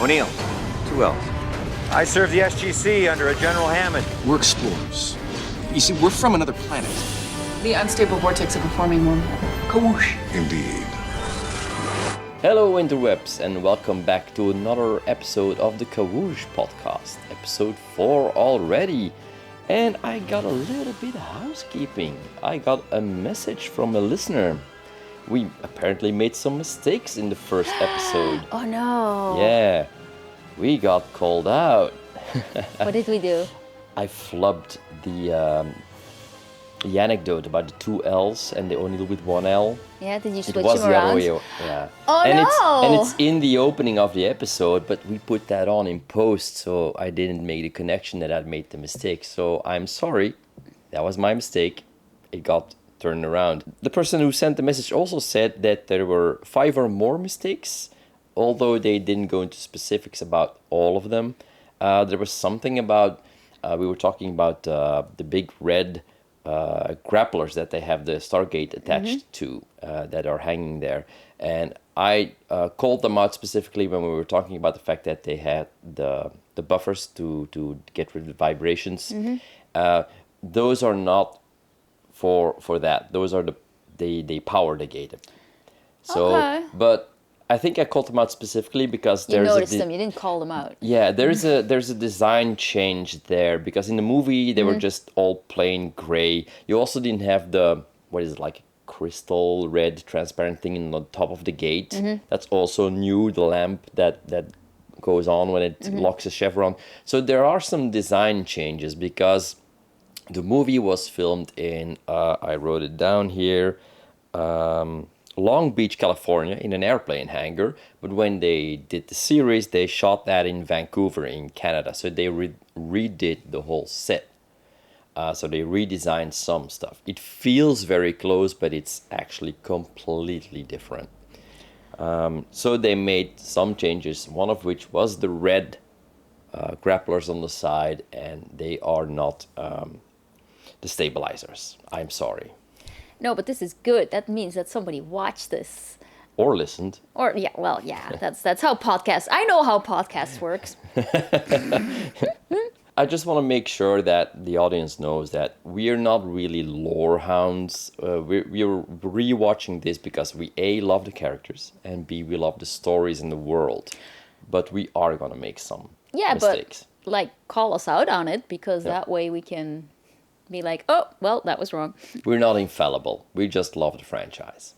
O'Neill, 2 L's. I serve the SGC under a General Hammond. We're explorers. You see, we're from another planet. The unstable vortex of a forming wormhole. Kawoosh. Indeed. Hello interwebs and welcome back to another episode of the Kawoosh podcast, episode 4 already. And I got a little bit of housekeeping. I got a message from a listener. We apparently made some mistakes in the first episode. Oh no. Yeah, we got called out. What did we do? I flubbed the anecdote about the 2 L's and the O'Neill with 1 L. Yeah, did you It switch was them the around? other way. Yeah. Oh and no! It's in the opening of the episode, but we put that on in post, so I didn't make the connection that I made the mistake. So I'm sorry. That was my mistake. It got turned around. The person who sent the message also said that there were 5 or more mistakes, although they didn't go into specifics about all of them. There was something about, we were talking about the big red grapplers that they have the Stargate attached to that are hanging there. And I called them out specifically when we were talking about the fact that they had the buffers to get rid of the vibrations. Those are not for that. Those are they power the gate. So, Okay. but I think I called them out specifically because You there's noticed them, you didn't call them out. yeah, there's a design change there because in the movie they were just all plain gray. You also didn't have the what is it, like crystal red transparent thing on the top of the gate. That's also new. The lamp that goes on when it locks a chevron. So there are some design changes because the movie was filmed in I wrote it down here. Long Beach, California, in an airplane hangar. But when they did the series, they shot that in Vancouver, in Canada. So they redid the whole set. So they redesigned some stuff. It feels very close, but it's actually completely different. So they made some changes, one of which was the red grapplers on the side, and they are not the stabilizers. I'm sorry. No, but this is good. That means that somebody watched this. Or listened. Or that's how podcasts. I know how podcasts works. I just want to make sure that the audience knows that we are not really lore hounds. We're rewatching this because we A, love the characters, and B, we love the stories and the world. But we are going to make some mistakes. But like call us out on it because that way we can be like, oh, well, that was wrong. We're not infallible. We just love the franchise.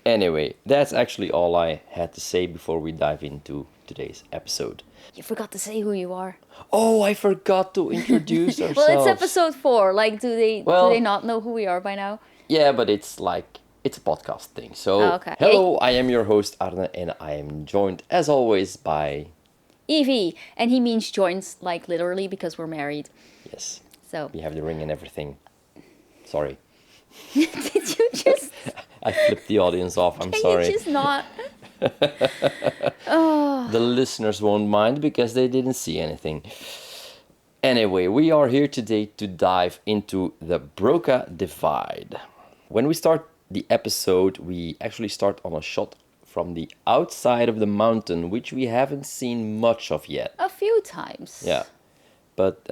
Anyway, that's actually all I had to say before we dive into today's episode. You forgot to say who you are. Oh, I forgot to introduce ourselves. Well, it's episode 4. Like, do they not know who we are by now? Yeah, but it's a podcast thing. So, okay. Hello, I am your host, Arne, and I am joined, as always, by... Evie. And he means joins, like, literally, because we're married. Yes. So. We have the ring and everything. Sorry. Did you just... I flipped the audience off. I'm sorry. Can you just not... The listeners won't mind because they didn't see anything. Anyway, we are here today to dive into the Broca Divide. When we start the episode, we actually start on a shot from the outside of the mountain, which we haven't seen much of yet. A few times. Yeah. But,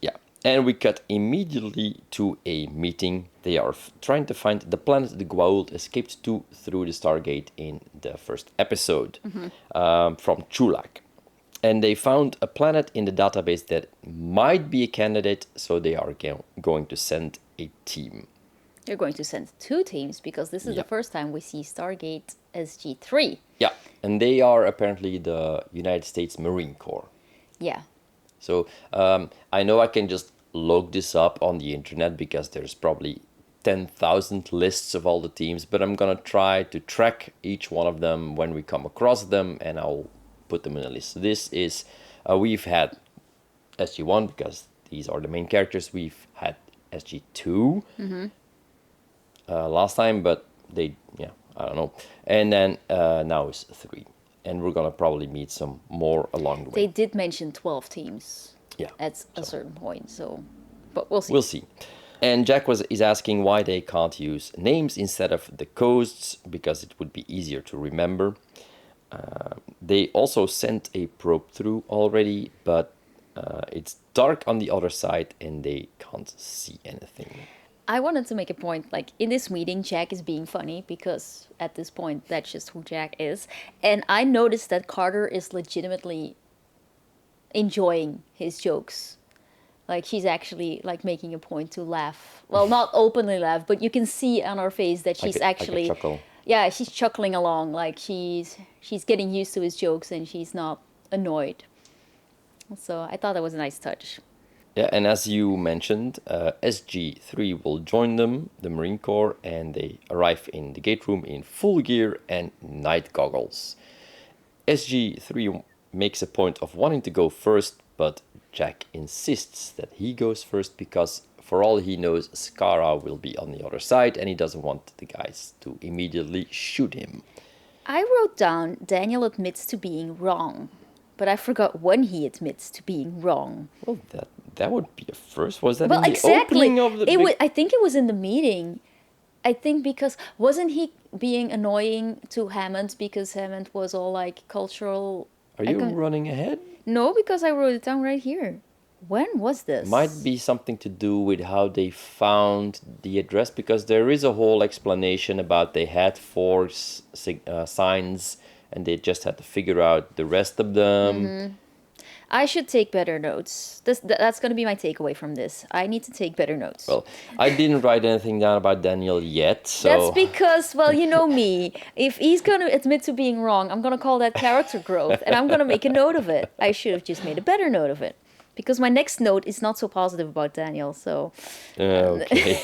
yeah. And we cut immediately to a meeting. They are trying to find the planet the Goa'uld escaped to through the Stargate in the first episode from Teal'c. And they found a planet in the database that might be a candidate, so they are going to send a team. They're going to send 2 teams because this is the first time we see Stargate SG-3. Yeah, and they are apparently the United States Marine Corps. Yeah. So I know I can just look this up on the internet because there's probably 10,000 lists of all the teams, but I'm going to try to track each one of them when we come across them, and I'll put them in a list. So this is, we've had SG-1 because these are the main characters. We've had SG-2 last time, but I don't know. And then now it's 3. And we're going to probably meet some more along the way. They did mention 12 teams at a certain point, so... But we'll see. We'll see. And Jack is asking why they can't use names instead of the coasts, because it would be easier to remember. They also sent a probe through already, but it's dark on the other side and they can't see anything. I wanted to make a point, like, in this meeting, Jack is being funny, because at this point, that's just who Jack is. And I noticed that Carter is legitimately enjoying his jokes. Like, she's actually, like, making a point to laugh. Well, not openly laugh, but you can see on her face that she's actually... Like a chuckle. Yeah, she's chuckling along, like, she's getting used to his jokes and she's not annoyed. So I thought that was a nice touch. Yeah, and as you mentioned, SG-3 will join them, the Marine Corps, and they arrive in the gate room in full gear and night goggles. SG-3 makes a point of wanting to go first, but Jack insists that he goes first because, for all he knows, Skara will be on the other side and he doesn't want the guys to immediately shoot him. I wrote down Daniel admits to being wrong, but I forgot when he admits to being wrong. Well, that would be a first. Was that Well, in the exactly. opening of the... I think it was in the meeting. I think because wasn't he being annoying to Hammond because Hammond was all like cultural? Are you running ahead? No, because I wrote it down right here. When was this? Might be something to do with how they found the address, because there is a whole explanation about they had four signs and they just had to figure out the rest of them. Mm-hmm. I should take better notes. That's going to be my takeaway from this. I need to take better notes. Well, I didn't write anything down about Daniel yet, so... That's because, well, you know me. If he's going to admit to being wrong, I'm going to call that character growth, and I'm going to make a note of it. I should have just made a better note of it. Because my next note is not so positive about Daniel, so... Okay.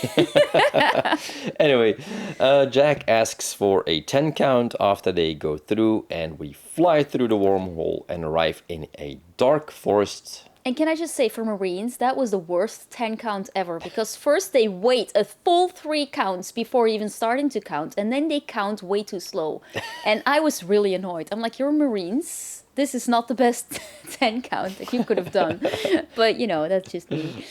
Anyway, Jack asks for a 10 count after they go through, and we fly through the wormhole and arrive in a dark forest. And can I just say, for Marines, that was the worst 10 count ever, because first they wait a full 3 counts before even starting to count, and then they count way too slow. And I was really annoyed. I'm like, you're Marines? This is not the best 10 count that you could have done. But, you know, that's just me.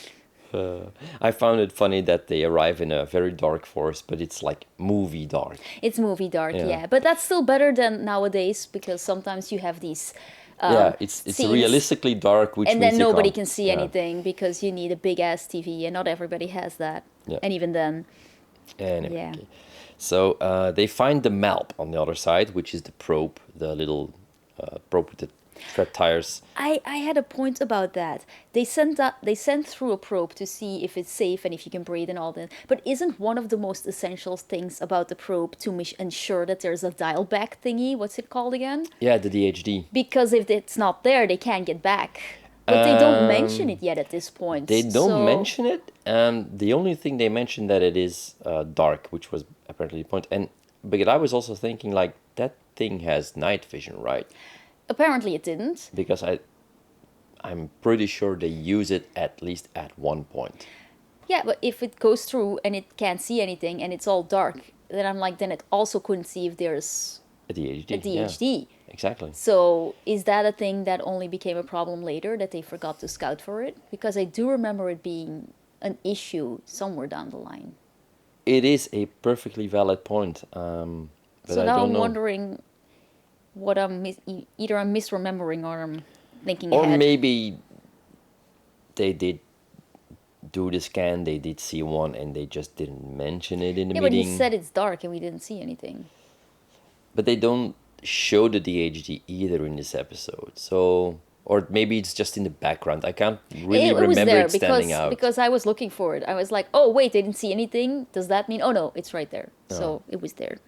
I found it funny that they arrive in a very dark forest, but it's like movie dark. It's movie dark, yeah. But that's still better than nowadays, because sometimes you have these... it's scenes, realistically dark, which and means then nobody can see anything because you need a big ass TV, and not everybody has that. Yeah. And even then, Anyway, yeah. okay. So they find the MALP on the other side, which is the probe, the little probe with the tread tires. I had a point about that. They sent through a probe to see if it's safe and if you can breathe and all that. But isn't one of the most essential things about the probe to ensure that there's a dial back thingy? What's it called again? Yeah, the DHD. Because if it's not there, they can't get back. But they don't mention it yet at this point. They don't mention it. The only thing they mention that it is dark, which was apparently the point. But I was also thinking, like, that thing has night vision, right? Apparently it didn't. Because I'm pretty sure they use it at least at one point. Yeah, but if it goes through and it can't see anything and it's all dark, then I'm like, then it also couldn't see if there's A DHD. a DHD. Yeah, exactly. So is that a thing that only became a problem later, that they forgot to scout for it? Because I do remember it being an issue somewhere down the line. It is a perfectly valid point. But So I now don't I'm know. wondering what either I'm misremembering or I'm thinking Or ahead. maybe they did do the scan, they did see one, and they just didn't mention it in the Yeah, but meeting. he said it's dark and we didn't see anything. But they don't show the DHD either in this episode. So, or maybe it's just in the background. I can't really It was remember there it standing out. because I was looking for it. I was like, oh wait, they didn't see anything. Does that mean? Oh no, it's right there. So it was there.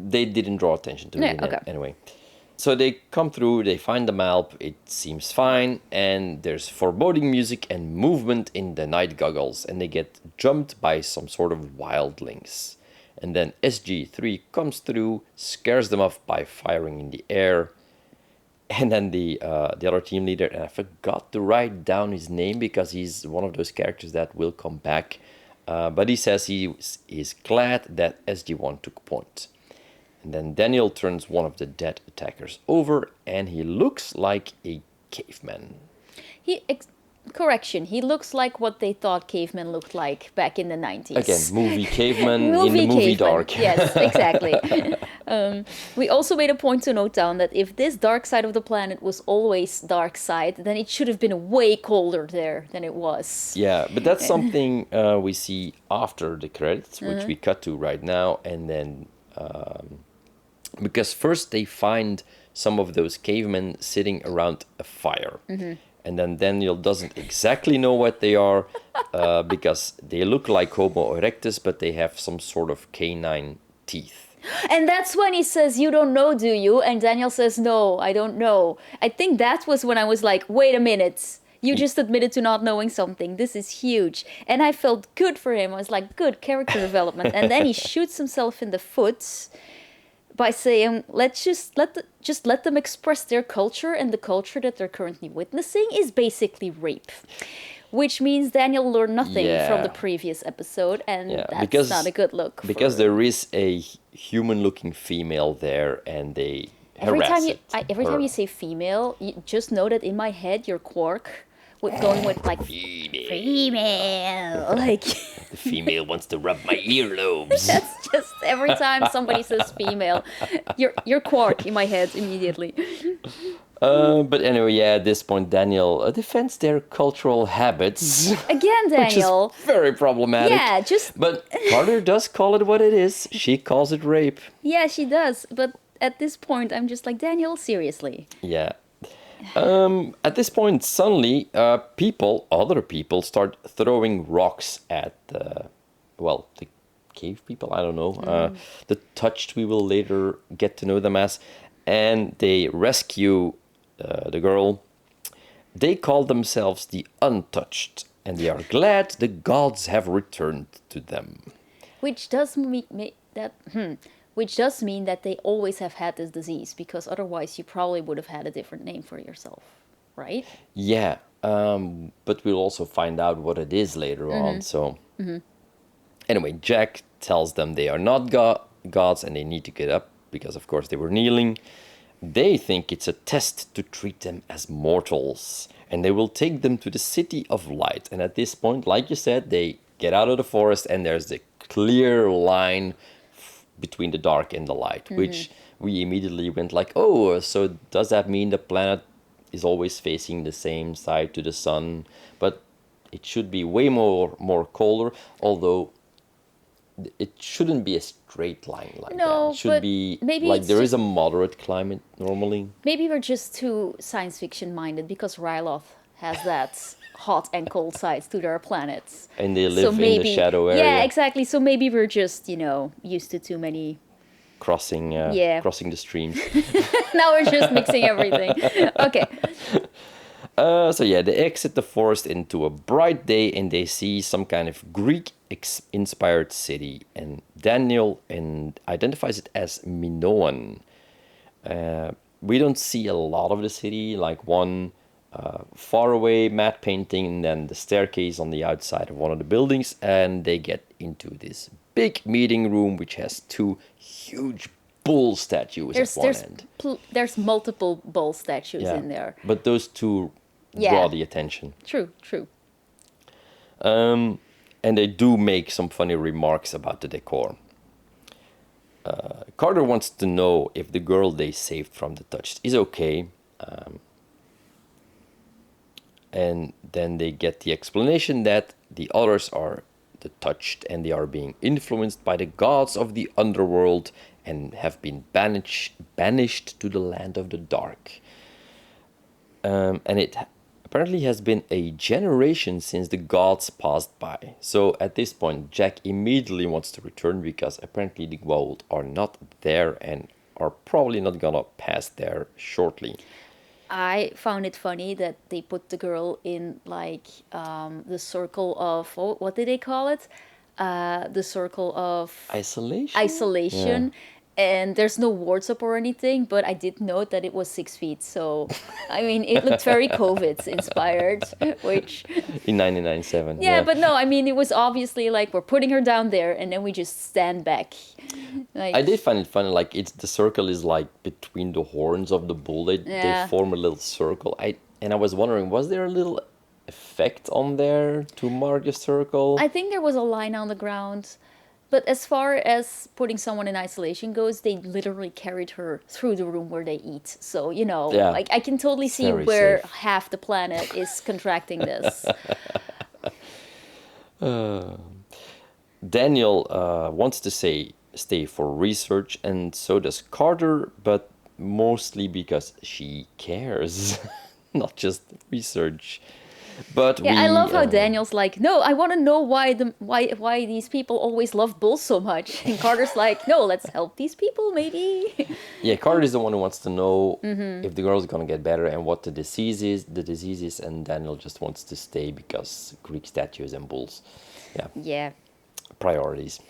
They didn't draw attention to Yeah, it okay. anyway. So they come through, they find the MALP, it seems fine, and there's foreboding music and movement in the night goggles, and they get jumped by some sort of wildlings. And then SG-3 comes through, scares them off by firing in the air. And then the other team leader, and I forgot to write down his name because he's one of those characters that will come back. But he says he is glad that SG-1 took point. And then Daniel turns one of the dead attackers over, and he looks like a caveman. correction, he looks like what they thought cavemen looked like back in the 90s. Again, movie caveman in the movie caveman. dark. Yes, exactly. We also made a point to note down that if this dark side of the planet was always dark side, then it should have been way colder there than it was. Yeah, but that's something we see after the credits, which we cut to right now, and then because first they find some of those cavemen sitting around a fire. And then Daniel doesn't exactly know what they are because they look like Homo erectus, but they have some sort of canine teeth. And that's when he says, "You don't know, do you?" And Daniel says, "No, I don't know." I think that was when I was like, wait a minute. You just admitted to not knowing something. This is huge. And I felt good for him. I was like, good character development. And then he shoots himself in the foot by saying, let's just let them express their culture, and the culture that they're currently witnessing is basically rape. Which means Daniel learned nothing from the previous episode, and that's not a good look. Because there is a human-looking female there, and they every harass time you say female, you just know that in my head you're Quark, going with like female, like The female wants to rub my earlobes. that's just every time somebody says female, you're Quark in my head immediately. But anyway, at this point, Daniel defends their cultural habits. Again, Daniel. Which is very problematic. Yeah, But Carter does call it what it is. She calls it rape. Yeah, she does. But at this point, I'm just like, Daniel, seriously. Yeah. At this point, suddenly, other people start throwing rocks at the cave people, I don't know. The touched, we will later get to know them as. And they rescue the girl. They call themselves the Untouched, and they are glad the gods have returned to them. Which does mean that they always have had this disease, because otherwise you probably would have had a different name for yourself, right? Yeah, but we'll also find out what it is later on. So, anyway, Jack tells them they are not gods and they need to get up because, of course, they were kneeling. They think it's a test to treat them as mortals, and they will take them to the City of Light. And at this point, like you said, they get out of the forest, and there's the clear line between the dark and the light, which we immediately went like, oh, so does that mean the planet is always facing the same side to the sun? But it should be way more colder, although it shouldn't be a straight line like that. It should be like there is a moderate climate normally. Maybe we're just too science fiction minded, because Ryloth has that hot and cold sides to their planets. And they live in the shadow area. Yeah, exactly. So maybe we're just, used to too many... crossing the streams. Now we're just mixing everything. Okay. They exit the forest into a bright day, and they see some kind of Greek-inspired city. And Daniel identifies it as Minoan. We don't see a lot of the city, like one far away matte painting, and then the staircase on the outside of one of the buildings. And they get into this big meeting room, which has two huge bull statues at one end. There's multiple bull statues in there. But those two draw the attention. True. And they do make some funny remarks about the decor. Carter wants to know if the girl they saved from the Touched is okay. And then they get the explanation that the others are the Touched, and they are being influenced by the gods of the underworld and have been banished to the land of the dark. And it apparently has been a generation since the gods passed by. So at this point, Jack immediately wants to return, because apparently the gold are not there and are probably not gonna pass there shortly. I found it funny that they put the girl in the circle of, what did they call it? The circle of isolation. Yeah. And there's no wards up or anything, but I did note that it was 6 feet. So, I mean, it looked very COVID inspired, which... In 1997. Yeah, but no, I mean, it was obviously like, we're putting her down there and then we just stand back. I did find it funny, like, the circle is like between the horns of the bull. They form a little circle. I was wondering, was there a little effect on there to mark a circle. I think there was a line on the ground, but as far as putting someone in isolation goes, they literally carried her through the room where they eat. So, Yeah. like I can totally see Very where safe. half the planet is contracting this. Daniel wants to stay for research, and so does Carter, but mostly because she cares, not just research. But Yeah, I love how uh, Daniel's like, no, I want to know why these people always love bulls so much, and Carter's like, no, let's help these people maybe. Yeah, Carter is the one who wants to know Mm-hmm. if the girl's gonna get better and what the disease is, and Daniel just wants to stay because Greek statues and bulls. Yeah, Yeah. priorities.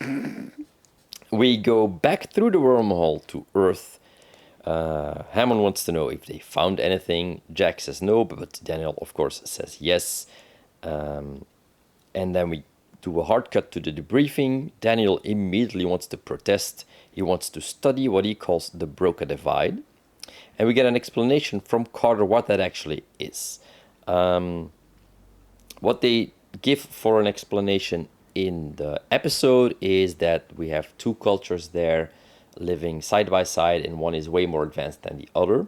We go back through the wormhole to Earth. Hammond wants to know if they found anything. Jack says no, but Daniel, of course, says yes. And then we do a hard cut to the debriefing. Daniel immediately wants to protest. He wants to study what he calls the Broca divide. And we get an explanation from Carter what that actually is. What they give for an explanation in the episode is that we have two cultures there living side by side, and one is way more advanced than the other.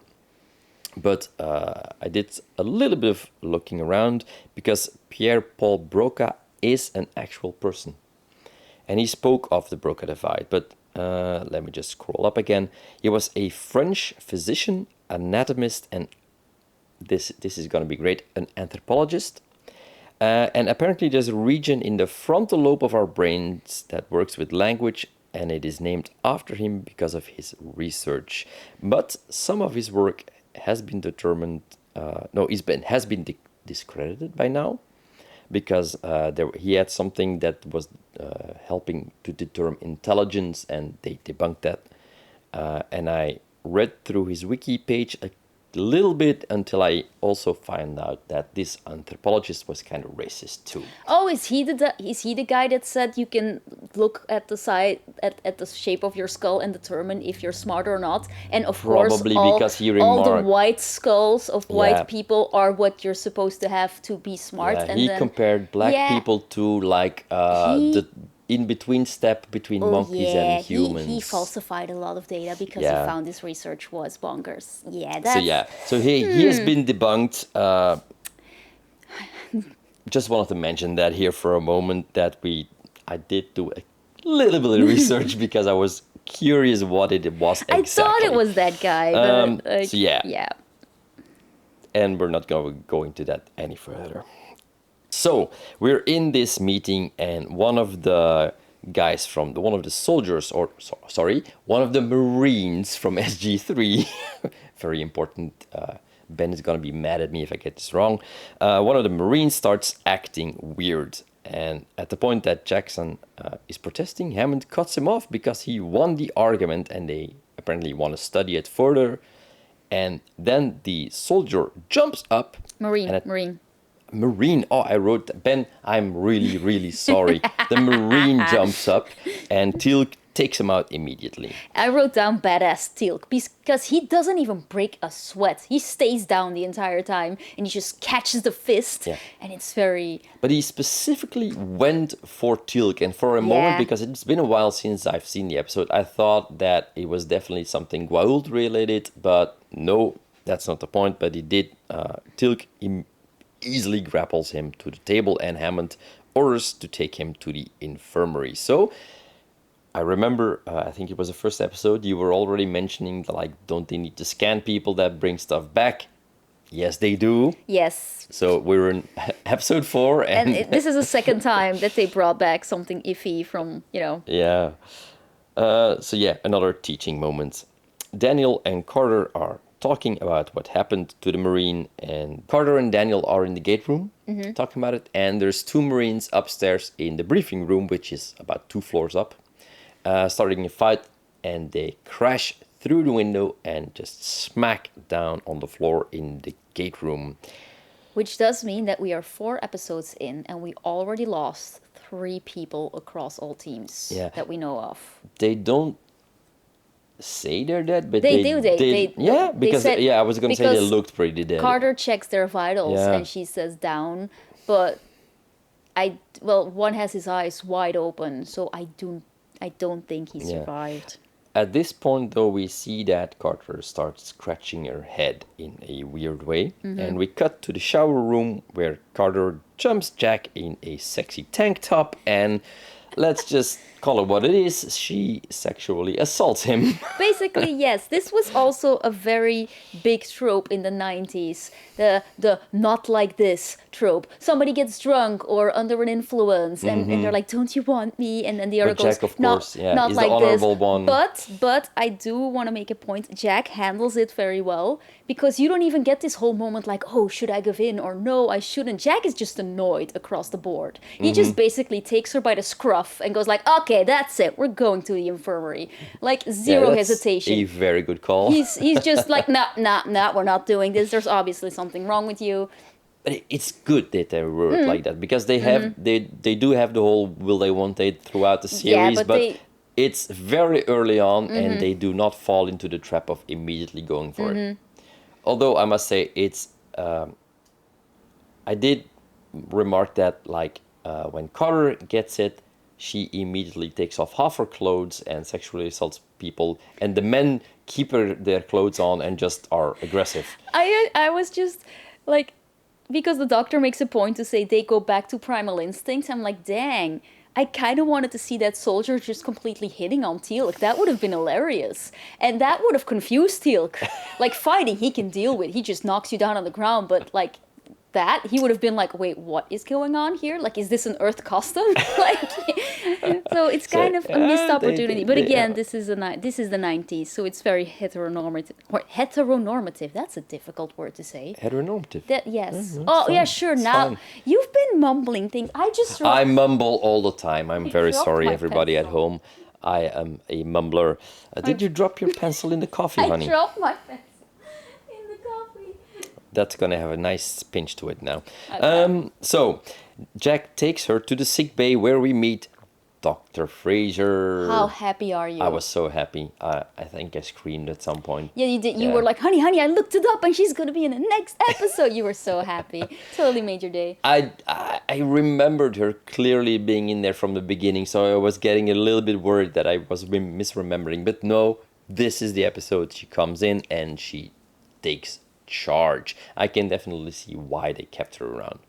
But I did a little bit of looking around because Pierre-Paul Broca is an actual person. And he spoke of the Broca divide, but let me just scroll up again. He was a French physician, anatomist, and this is going to be great, an anthropologist. And apparently there's a region in the frontal lobe of our brains that works with language, and it is named after him because of his research. But some of his work has been determined, has been discredited by now, because he had something that was helping to determine intelligence, and they debunked that. And I read through his wiki page a little bit until I also found out that this anthropologist was kind of racist too. Oh, is he the guy that said you can look at the side at the shape of your skull and determine if you're smart or not? And of Probably course, because he all the remarked- white skulls of Yeah. white people are what you're supposed to have to be smart. Yeah, and he then, compared black Yeah. people to like He- the in-between step between monkeys and humans. He falsified a lot of data because Yeah. he found his research was bonkers. Yeah, So that's... yeah, so he has been debunked. Just wanted to mention that here for a moment that I did do a little bit of research because I was curious what it was exactly. I thought it was that guy, but so yeah. yeah. And we're not going to go into that any further. So we're in this meeting, and one of the guys from one of the soldiers, one of the Marines from SG3, very important. Ben is going to be mad at me if I get this wrong. One of the Marines starts acting weird. And at the point that Jackson is protesting, Hammond cuts him off because he won the argument, and they apparently want to study it further. And then the soldier jumps up. Marine. Oh, I wrote, Ben, I'm really, really sorry. The Marine jumps up, and Teal'c takes him out immediately. I wrote down badass Teal'c because he doesn't even break a sweat. He stays down the entire time, and he just catches the fist, and it's very... But he specifically went for Teal'c, and for a moment, because it's been a while since I've seen the episode, I thought that it was definitely something Goa'uld related, but no, that's not the point. But he did. Teal'c easily grapples him to the table, and Hammond orders to take him to the infirmary. So I remember, I think it was the first episode, you were already mentioning that, like, don't they need to scan people that bring stuff back? Yes, they do. Yes. So we're in episode 4, and this is the second time that they brought back something iffy from, Yeah. So yeah, another teaching moment. Daniel and Carter are talking about what happened to the Marine, and Carter and Daniel are in the gate room talking about it, and there's 2 Marines upstairs in the briefing room, which is about 2 floors up, starting a fight, and they crash through the window and just smack down on the floor in the gate room. Which does mean that we are 4 episodes in, and we already lost 3 people across all teams that we know of. They don't say they're dead, but They do. They yeah, they because said- I was gonna say they because looked pretty dead. Carter checks their vitals Yeah. and she says down, but one has his eyes wide open, so I don't think he survived. At this point, though, we see that Carter starts scratching her head in a weird way, and we cut to the shower room where Carter jumps Jack in a sexy tank top, and let's just call it what it is. She sexually assaults him. Basically, yes. This was also a very big trope in the 90s. The not like this trope. Somebody gets drunk or under an influence and they're like, don't you want me? And then the other But goes, Jack, of not, course, yeah, not is like the honorable this. one. But I do want to make a point. Jack handles it very well because you don't even get this whole moment like, oh, should I give in or no, I shouldn't. Jack is just annoyed across the board. He just basically takes her by the scruff and goes like, okay, that's it. We're going to the infirmary. Like zero That's hesitation. a very good call. He's just like, nah, we're not doing this. There's obviously something wrong with you. But it's good that they wrote like that because they have they do have the whole will they won't they throughout the series, but but they- it's very early on and they do not fall into the trap of immediately going for it. Although I must say it's I did remark that like when Carter gets it, she immediately takes off half her clothes and sexually assaults people, and the men keep their clothes on and just are aggressive. I was just like, because the doctor makes a point to say they go back to primal instincts. I'm like, dang. I kind of wanted to see that soldier just completely hitting on Teal'c. That would have been hilarious. And that would have confused Teal'c. Like, fighting, he can deal with. He just knocks you down on the ground. But, like, that, he would have been like, wait, what is going on here? Like, is this an Earth custom? Like, so it's kind of a missed opportunity. But again, this is the 90s, so it's very heteronormative. Or heteronormative, that's a difficult word to say. Heteronormative. Yes. it's Oh, yeah, fine. sure. It's Now, fine. you've been mumbling things. I mumble all the time. I'm very dropped sorry, my everybody at pencil. home. I am a mumbler. Did you drop your pencil in the coffee, honey? I dropped my pencil in the coffee. That's gonna have a nice pinch to it now. Okay. So, Jack takes her to the sick bay where we meet Dr. Fraiser. How happy are you? I was so happy. I think I screamed at some point. Yeah, you did. You Yeah. were like, honey, I looked it up and she's going to be in the next episode. You were so happy. Totally made your day. I remembered her clearly being in there from the beginning, so I was getting a little bit worried that I was misremembering. But no, this is the episode she comes in and she takes charge. I can definitely see why they kept her around.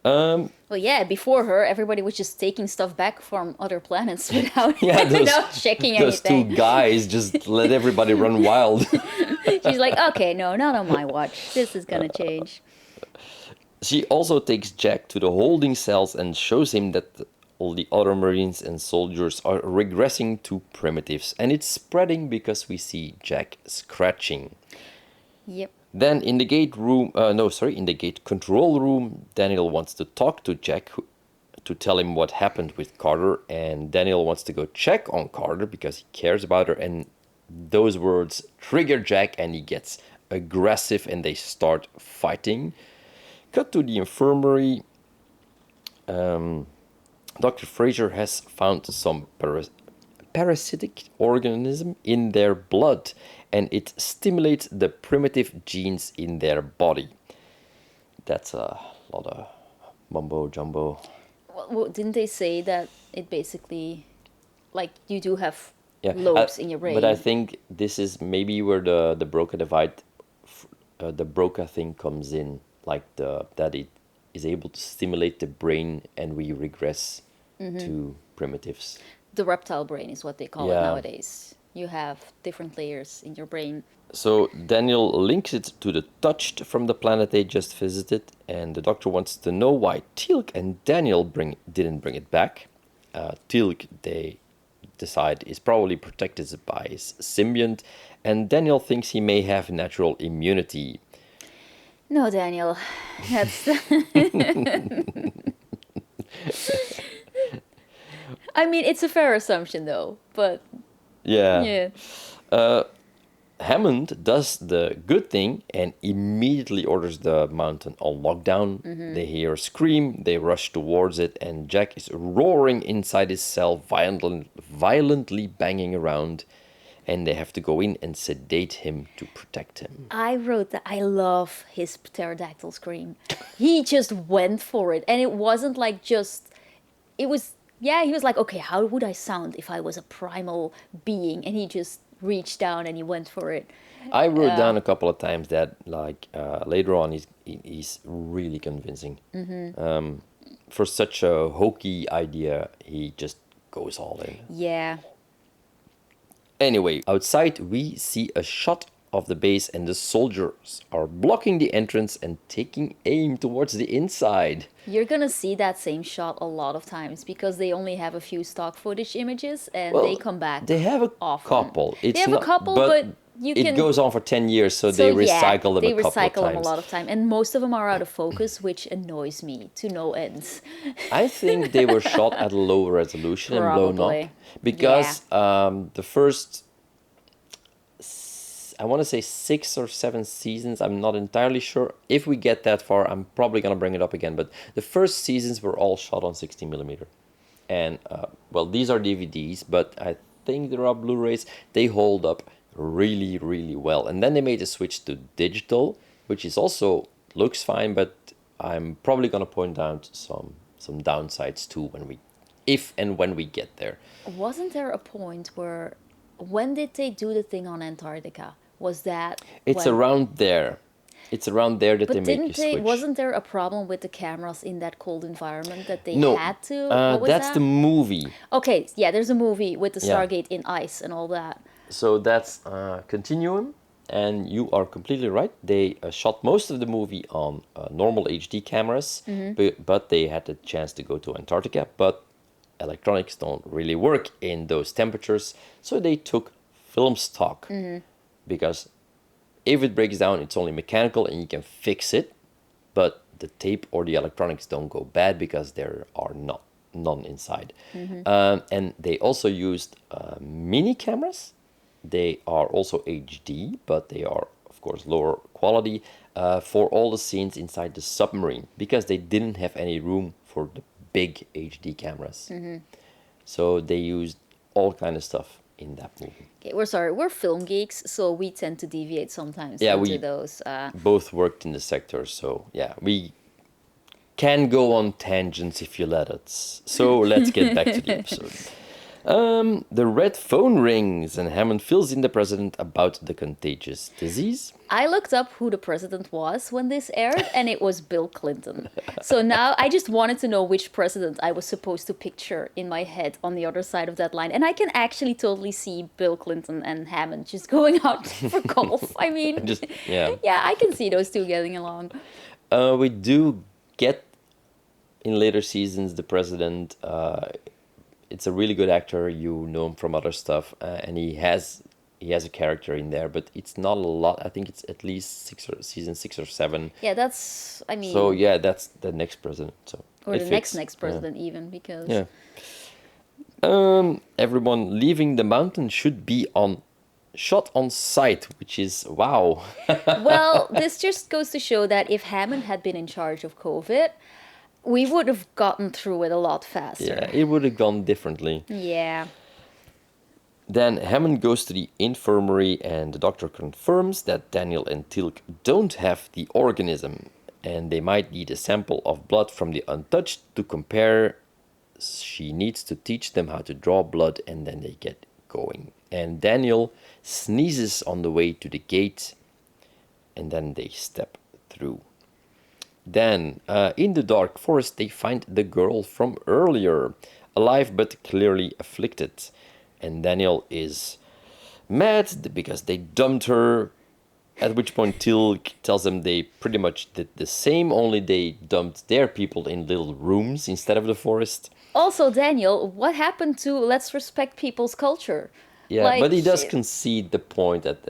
Well, yeah, before her, everybody was just taking stuff back from other planets without, Yeah, without checking those anything. two guys just let everybody run wild. She's like, okay, no, not on my watch. This is going to change. She also takes Jack to the holding cells and shows him that all the other Marines and soldiers are regressing to primitives. And it's spreading because we see Jack scratching. Yep. Then in the in the gate control room, Daniel wants to talk to Jack to tell him what happened with Carter. And Daniel wants to go check on Carter because he cares about her. And those words trigger Jack and he gets aggressive and they start fighting. Cut to the infirmary. Dr. Fraiser has found some parasitic organism in their blood, and it stimulates the primitive genes in their body. That's a lot of mumbo jumbo. Well, didn't they say that it basically, like, you do have lobes in your brain? But I think this is maybe where the Broca divide, the Broca thing comes in, like that it is able to stimulate the brain and we regress to primitives. The reptile brain is what they call it Yeah. nowadays. You have different layers in your brain. So Daniel links it to the touched from the planet they just visited, and the doctor wants to know why Teal'c and Daniel didn't bring it back. Teal'c, they decide, is probably protected by his symbiont, and Daniel thinks he may have natural immunity. No, Daniel. That's... I mean, it's a fair assumption, though. But, yeah. Hammond does the good thing and immediately orders the mountain on lockdown. They hear a scream, they rush towards it, and Jack is roaring inside his cell, violently banging around. and they have to go in and sedate him to protect him. I wrote that I love his pterodactyl scream. He just went for it. And it wasn't like just, it was, yeah, he was like, okay, how would I sound if I was a primal being? And he just reached down and he went for it. I wrote down a couple of times that, like, later on, he's really convincing. For such a hokey idea, he just goes all in. Yeah. Anyway, outside we see a shot of the base and the soldiers are blocking the entrance and taking aim towards the inside. You're gonna see that same shot a lot of times because they only have a few stock footage images and Well, they come back. They have a often. couple. They have a couple, but you it can. goes on for 10 years, so they recycle them they a couple recycle of them a times. lot of time, and most of them are out of focus, which annoys me to no ends. I think they were shot at low resolution and blown Probably. up because the first, I want to say 6 or 7 seasons, I'm not entirely sure. If we get that far, I'm probably going to bring it up again, but the first seasons were all shot on 16mm. And, well, these are DVDs, but I think there are Blu-rays. They hold up really, really well. And then they made a switch to digital, which is also looks fine, but I'm probably going to point out some downsides too when we get there. Wasn't there a point where, when did they do the thing on Antarctica? Was that It's when? around there. It's around there that But they make you didn't they? switch. Wasn't there a problem with the cameras in that cold environment that they No, had to? What was that's that? the movie. Okay, yeah, there's a movie with the Yeah. Stargate in ice and all that. So that's Continuum, and you are completely right. They shot most of the movie on normal HD cameras, but they had the chance to go to Antarctica. But electronics don't really work in those temperatures, so they took film stock because if it breaks down, it's only mechanical and you can fix it, but the tape or the electronics don't go bad because there are none inside. And they also used mini cameras. They are also HD, but they are, of course, lower quality for all the scenes inside the submarine because they didn't have any room for the big HD cameras. So they used all kind of stuff in that movie. Okay, we're film geeks, so we tend to deviate sometimes Yeah, into we- those. Both worked in the sector, so yeah, we can go on tangents if you let us. So let's get back to the episode. The red phone rings and Hammond fills in the president about the contagious disease. I looked up who the president was when this aired, and it was Bill Clinton. So now I just wanted to know which president I was supposed to picture in my head on the other side of that line. And I can actually totally see Bill Clinton and Hammond just going out for golf. I mean, Yeah. yeah, I can see those two getting along. We do get in later seasons the president. It's a really good actor. You know him from other stuff, and he has a character in there, but it's not a lot. I think it's at least season 6 or 7. Yeah, that's, I mean, So yeah, that's the next president. So or it the fits. next president even, because Yeah. Everyone leaving the mountain should be shot on sight, which is wow. well, this just goes to show that if Hammond had been in charge of COVID, we would have gotten through it a lot faster. Yeah, it would have gone differently. Yeah. Then Hammond goes to the infirmary and the doctor confirms that Daniel and Teal'c don't have the organism and they might need a sample of blood from the untouched to compare. She needs to teach them how to draw blood and then they get going. And Daniel sneezes on the way to the gate and then they step through. Then, in the dark forest, they find the girl from earlier, alive but clearly afflicted. And Daniel is mad because they dumped her, at which point Teal'c tells them they pretty much did the same, only they dumped their people in little rooms instead of the forest. Also, Daniel, what happened to let's respect people's culture? Yeah, Like, but he does concede the point that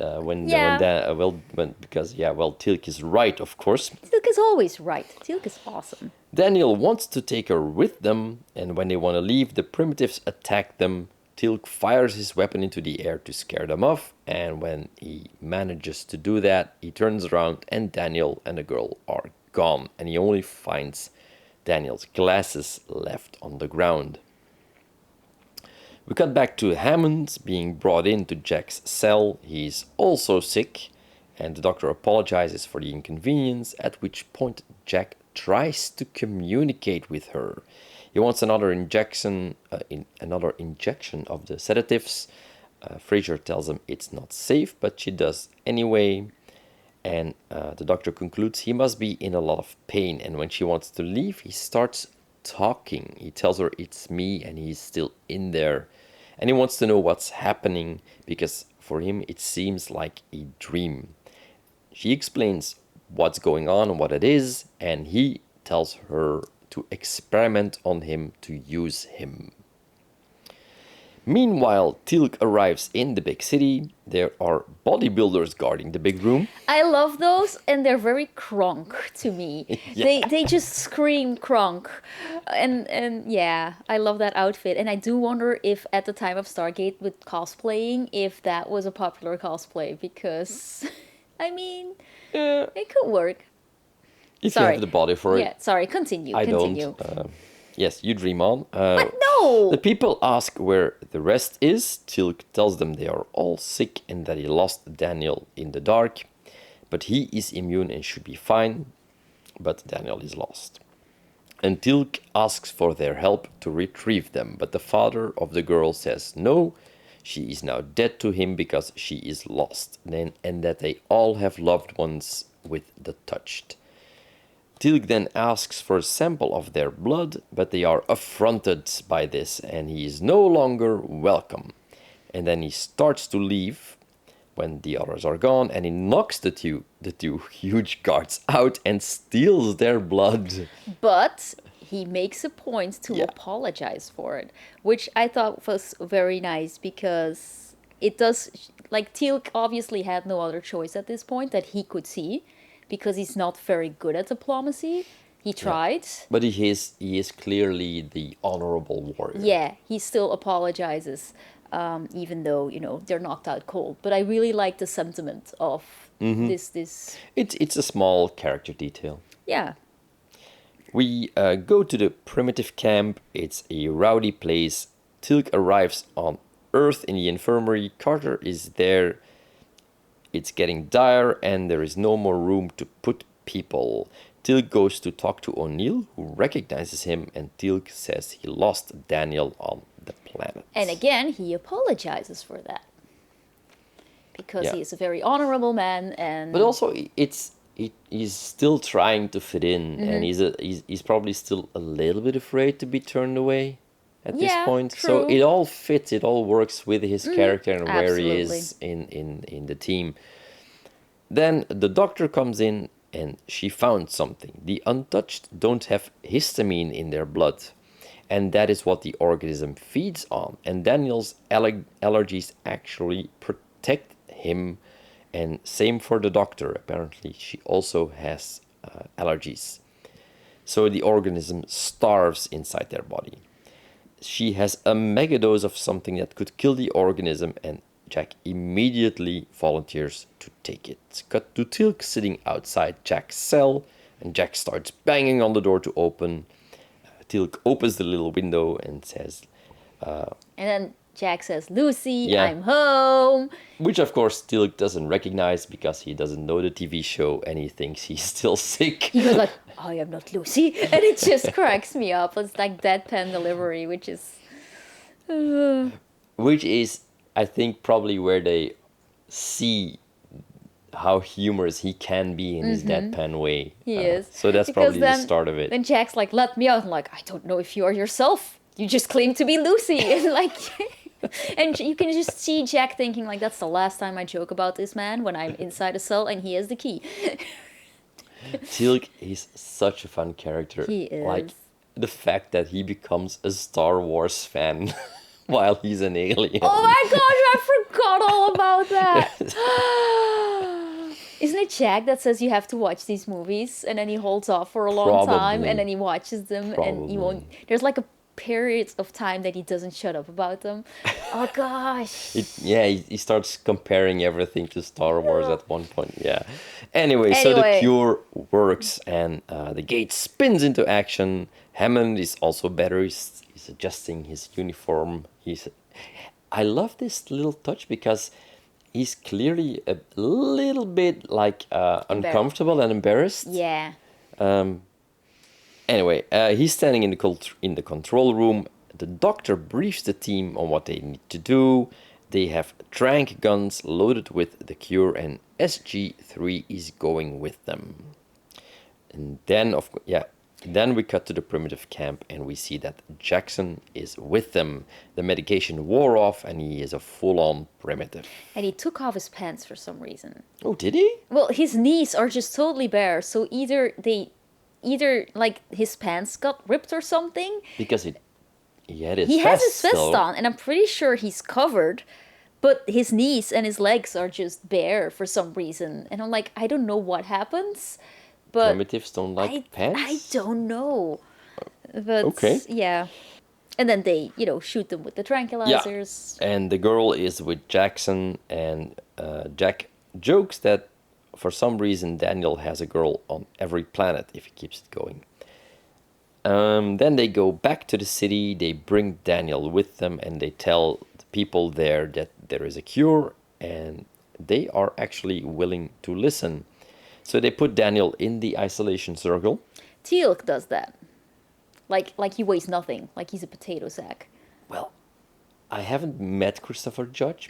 because Teal'c is right, of course. Teal'c is always right. Teal'c is awesome. Daniel wants to take her with them, and when they want to leave, the primitives attack them. Teal'c fires his weapon into the air to scare them off, and when he manages to do that, he turns around and Daniel and the girl are gone, and he only finds Daniel's glasses left on the ground. We cut back to Hammond being brought into Jack's cell. He's also sick, and the doctor apologizes for the inconvenience, at which point Jack tries to communicate with her. He wants another injection of the sedatives. Fraiser tells him it's not safe, but she does anyway. And the doctor concludes he must be in a lot of pain. And when she wants to leave, he starts talking. He tells her it's me and he's still in there. And he wants to know what's happening because for him it seems like a dream. She explains what's going on and what it is, and he tells her to experiment on him to use him. Meanwhile, Teal'c arrives in the big city. There are bodybuilders guarding the big room. I love those, and they're very Kronk to me. Yeah. They just scream Kronk, and yeah, I love that outfit. And I do wonder if at the time of Stargate with cosplaying, if that was a popular cosplay, because I mean, it could work. If you have the body for it. Yeah, sorry, continue. I continue. don't. Yes, you dream on. But no! The people ask where the rest is. Teal'c tells them they are all sick and that he lost Daniel in the dark. But he is immune and should be fine. But Daniel is lost. And Teal'c asks for their help to retrieve them. But the father of the girl says no. She is now dead to him because she is lost. And that they all have loved ones with the touched. Teal'c then asks for a sample of their blood, but they are affronted by this and he is no longer welcome. And then he starts to leave when the others are gone and he knocks the two huge guards out and steals their blood. But he makes a point to apologize for it, which I thought was very nice because it does, like Teal'c obviously had no other choice at this point that he could see. Because he's not very good at diplomacy. He tried. Yeah. But he is clearly the honorable warrior. Yeah, he still apologizes, even though, they're knocked out cold. But I really like the sentiment of this. It's a small character detail. Yeah. We go to the primitive camp. It's a rowdy place. Teal'c arrives on Earth in the infirmary. Carter is there. It's getting dire and there is no more room to put people. Teal'c goes to talk to O'Neill, who recognizes him, and Teal'c says he lost Daniel on the planet. And again, he apologizes for that. Because he is a very honorable man and... But also, he's still trying to fit in, and he's probably still a little bit afraid to be turned away at this point. True. So it all fits, it all works with his character and where absolutely. he is in the team. Then the doctor comes in and she found something. The untouched don't have histamine in their blood. And that is what the organism feeds on. And Daniel's allergies actually protect him. And same for the doctor. Apparently she also has allergies. So the organism starves inside their body. She has a megadose of something that could kill the organism, and Jack immediately volunteers to take it. Cut to Teal'c sitting outside Jack's cell, and Jack starts banging on the door to open. Teal'c opens the little window and says... and then Jack says, Lucy, Yeah. I'm home. Which, of course, Teal'c doesn't recognize because he doesn't know the TV show and he thinks he's still sick. He goes like, I am not Lucy. And it just cracks me up. It's like deadpan delivery, which is... Which is, I think, probably where they see how humorous he can be in his deadpan way. He is. So that's Because probably the then- start of it. Then Jack's like, let me out. I'm like, I don't know if you are yourself. You just claim to be Lucy. And like... And you can just see Jack thinking like, that's the last time I joke about this man when I'm inside a cell and he has the key. Teal'c is such a fun character. He is. Like, the fact that he becomes a Star Wars fan while he's an alien. Oh my gosh, I forgot all about that. Isn't it Jack that says you have to watch these movies and then he holds off for a long time Probably. and then he watches them and he won't... There's like a period of time that he doesn't shut up about them. Oh gosh. He starts comparing everything to Star Wars at one point. Yeah. Anyway, so the cure works and the gate spins into action. Hammond is also better. He's adjusting his uniform. He's I love this little touch because he's clearly a little bit like uncomfortable and embarrassed. Yeah. Anyway, he's standing in the control room. The doctor briefs the team on what they need to do. They have tranq guns loaded with the cure, and SG3 is going with them. And then, then we cut to the primitive camp, and we see that Jackson is with them. The medication wore off, and he is a full-on primitive. And he took off his pants for some reason. Oh, did he? Well, his knees are just totally bare, so either like his pants got ripped or something. Because he had his He has his vest though. on, and I'm pretty sure he's covered, but his knees and his legs are just bare for some reason. And I'm like, I don't know what happens, but Primitives don't like pants? I don't know. But Okay. yeah. And then they, shoot them with the tranquilizers. Yeah. And the girl is with Jackson, and Jack jokes that for some reason Daniel has a girl on every planet if he keeps it going. Then they go back to the city, they bring Daniel with them, and they tell the people there that there is a cure, and they are actually willing to listen. So they put Daniel in the isolation circle. Teal'c does that. Like he weighs nothing, like he's a potato sack. Well, I haven't met Christopher Judge,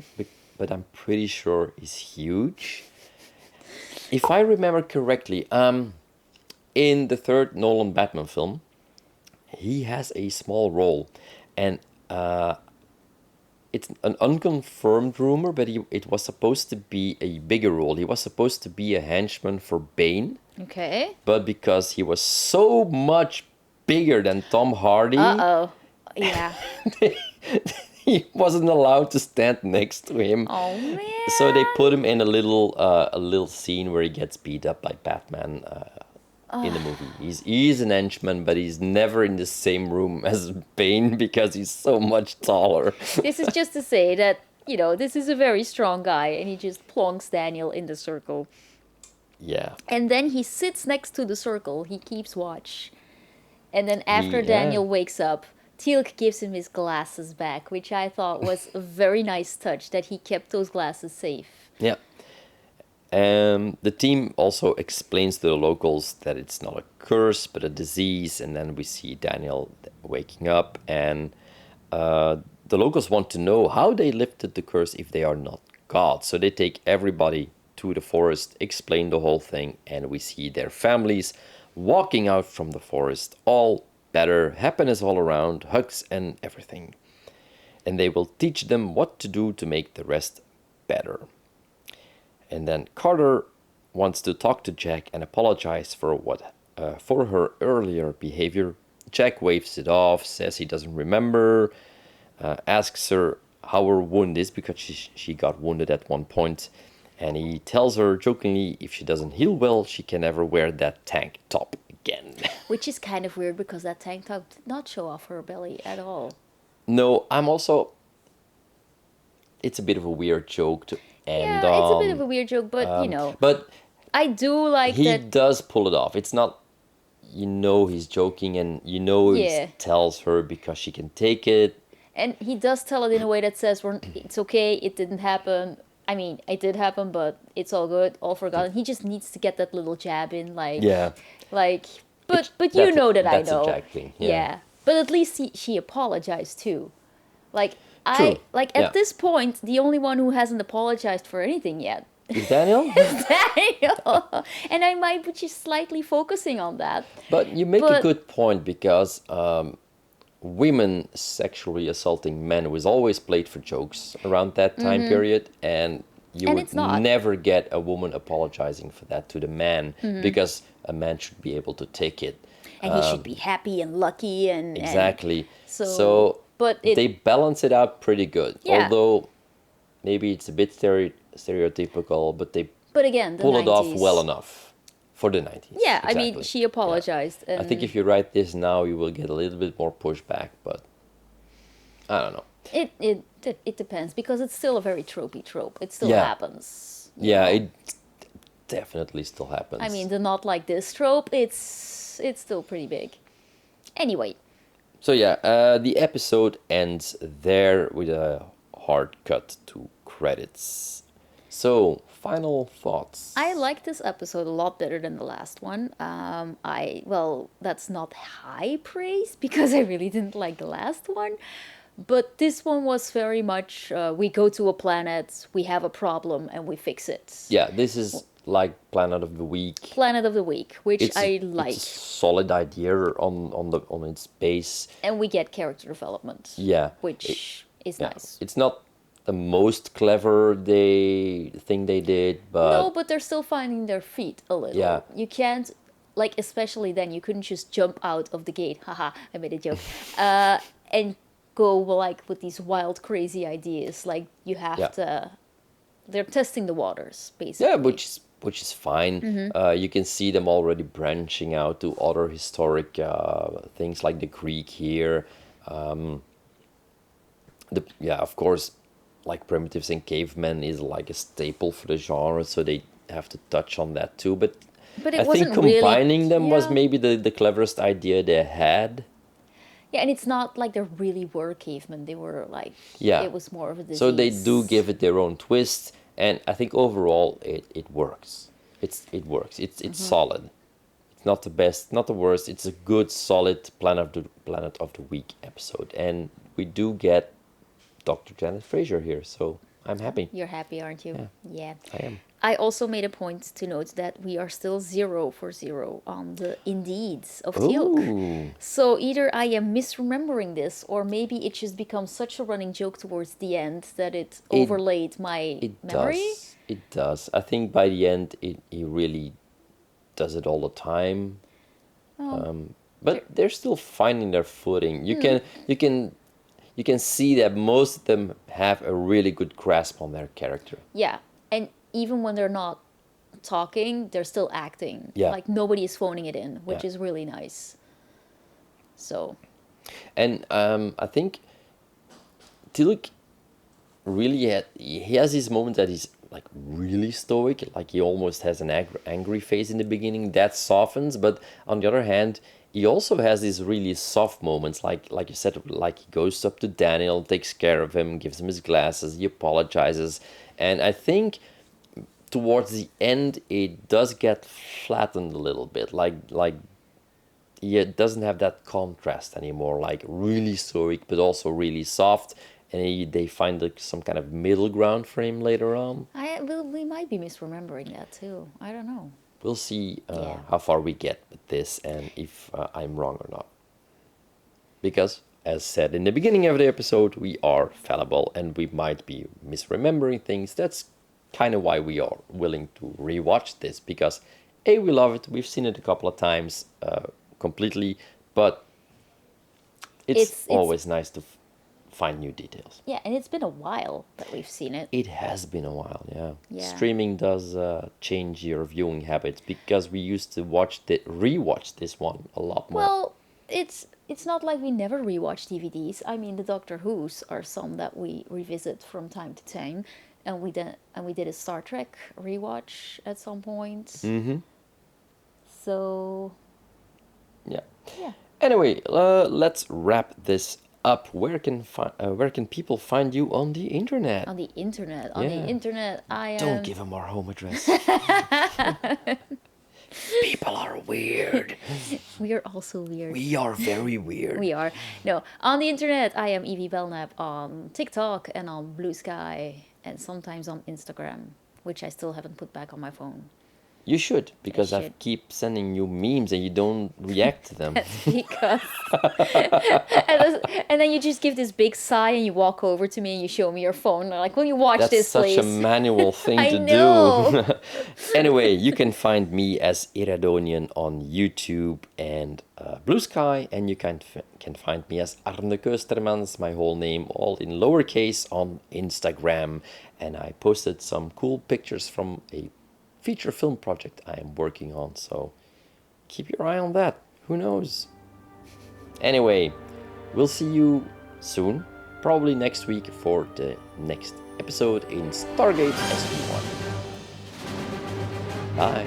but I'm pretty sure he's huge. If I remember correctly, in the third Nolan Batman film, he has a small role, and it's an unconfirmed rumor, but it was supposed to be a bigger role. He was supposed to be a henchman for Bane, Okay. but because he was so much bigger than Tom Hardy, Uh-oh. Yeah. he wasn't allowed to stand next to him. Oh, man. So they put him in a little scene where he gets beat up by Batman in the movie. He's an henchman, but he's never in the same room as Bane because he's so much taller. This is just to say that, this is a very strong guy, and he just plonks Daniel in the circle. Yeah. And then he sits next to the circle. He keeps watch. And then after Yeah. Daniel wakes up, Teal'c gives him his glasses back, which I thought was a very nice touch, that he kept those glasses safe. Yeah. The team also explains to the locals that it's not a curse, but a disease. And then we see Daniel waking up, and the locals want to know how they lifted the curse if they are not God. So they take everybody to the forest, explain the whole thing, and we see their families walking out from the forest, all better, happiness all around, hugs and everything. And they will teach them what to do to make the rest better. And then Carter wants to talk to Jack and apologize for her earlier behavior. Jack waves it off, says he doesn't remember, asks her how her wound is because she got wounded at one point. And he tells her jokingly if she doesn't heal well, she can never wear that tank top again. Which is kind of weird because that tank top did not show off her belly at all. No, I'm also... It's a bit of a weird joke to end on. Yeah, it's a bit of a weird joke, but, But I do like he that. does pull it off. It's not... he's joking, and Yeah. he tells her because she can take it. And he does tell it in a way that says, it's okay, it didn't happen. I mean, it did happen, but it's all good, all forgotten. He just needs to get that little jab in, but you know that I That's a know. Jack thing, yeah. Yeah. But at least she apologized too. At yeah. this point, the only one who hasn't apologized for anything yet Is Daniel? Daniel. And I might be just slightly focusing on that. But you make a good point, because women sexually assaulting men was always played for jokes around that time period, and And would it's not. never get a woman apologizing for that to the man, because a man should be able to take it. And he should be happy and lucky and Exactly. So, but they balance it out pretty good. Yeah. Although maybe it's a bit stereotypical, but they but again, the pull it off 90s. well enough for the 90s. Yeah, I Exactly. mean, she apologized. I think if you write this now, you will get a little bit more pushback, but I don't know. It depends, because it's still a very tropey trope. It still Yeah. happens. Yeah, it definitely still happens. I mean, the not like this trope, it's still pretty big. Anyway, So yeah, the episode ends there with a hard cut to credits. So, final thoughts. I like this episode a lot better than the last one. That's not high praise because I really didn't like the last one. But this one was very much we go to a planet, we have a problem, and we fix it. Yeah, this is like Planet of the Week. Planet of the Week, which I like. It's a solid idea on its base. And we get character development. Yeah. Which is nice. It's not the most clever thing they did, but... No, but they're still finding their feet a little. Yeah. You can't, like, especially then, you couldn't just jump out of the gate. Haha, I made a joke. And go, like, with these wild, crazy ideas. Like, you have to... They're testing the waters, basically. Yeah, which is fine. You can see them already branching out to other historic things like the Greek here. Of course, like primitives and cavemen is like a staple for the genre, so they have to touch on that too. But it I think wasn't combining really, them was maybe the cleverest idea they had. Yeah, and it's not like they really were cavemen. They were like, it was more of a disease. So they do give it their own twist, and I think overall it works. It works. It's solid. It's not the best, not the worst. It's a good, solid Planet of the Week episode, and we do get Dr. Janet Fraiser here, so I'm happy. You're happy, aren't you? Yeah. I am. I also made a point to note that we are still 0 for 0 on the indeeds of Teal'c. So either I am misremembering this, or maybe it just becomes such a running joke towards the end that it overlaid my memory. It does. I think by the end, he really does it all the time. But they're still finding their footing. You can see that most of them have a really good grasp on their character. Yeah, and even when they're not talking, they're still acting. Yeah. Like nobody is phoning it in, which is really nice. So. And I think Teal'c really he has these moments that he's like really stoic, like he almost has an angry face in the beginning that softens, but on the other hand, he also has these really soft moments, like you said, like he goes up to Daniel, takes care of him, gives him his glasses, he apologizes, and I think towards the end it does get flattened a little bit, like he doesn't have that contrast anymore, like really stoic but also really soft, and they find like some kind of middle ground for him later on. We might be misremembering that too. I don't know. We'll see how far we get with this and if I'm wrong or not. Because, as said in the beginning of the episode, we are fallible and we might be misremembering things. That's kind of why we are willing to rewatch this. Because, A, we love it. We've seen it a couple of times completely. But it's always nice to find new details. Yeah, and it's been a while that we've seen it. It has been a while, yeah. Yeah. Streaming does change your viewing habits because we used to rewatch this one a lot more. Well, it's not like we never rewatch DVDs. I mean, the Doctor Who's are some that we revisit from time to time, and we did a Star Trek rewatch at some point. Mm-hmm. So. Yeah. Yeah. Anyway, let's wrap this up. Where can people find you on the internet? On the internet. On the internet, I Don't give them our home address. People are weird. We are also weird. We are very weird. We are. No, on the internet, I am Evie Belknap on TikTok and on Blue Sky and sometimes on Instagram, which I still haven't put back on my phone. You should, because I keep sending you memes and you don't react to them. That's because... and then you just give this big sigh and you walk over to me and you show me your phone. Like, will you watch this, please? That's such a manual thing to know. do. Anyway, you can find me as Iradonian on YouTube and Blue Sky. And you can find me as Arne Köstermans, my whole name, all in lowercase, on Instagram. And I posted some cool pictures from a feature film project I am working on, so keep your eye on that. Who knows? Anyway, we'll see you soon, probably next week for the next episode in Stargate SG-1. Bye.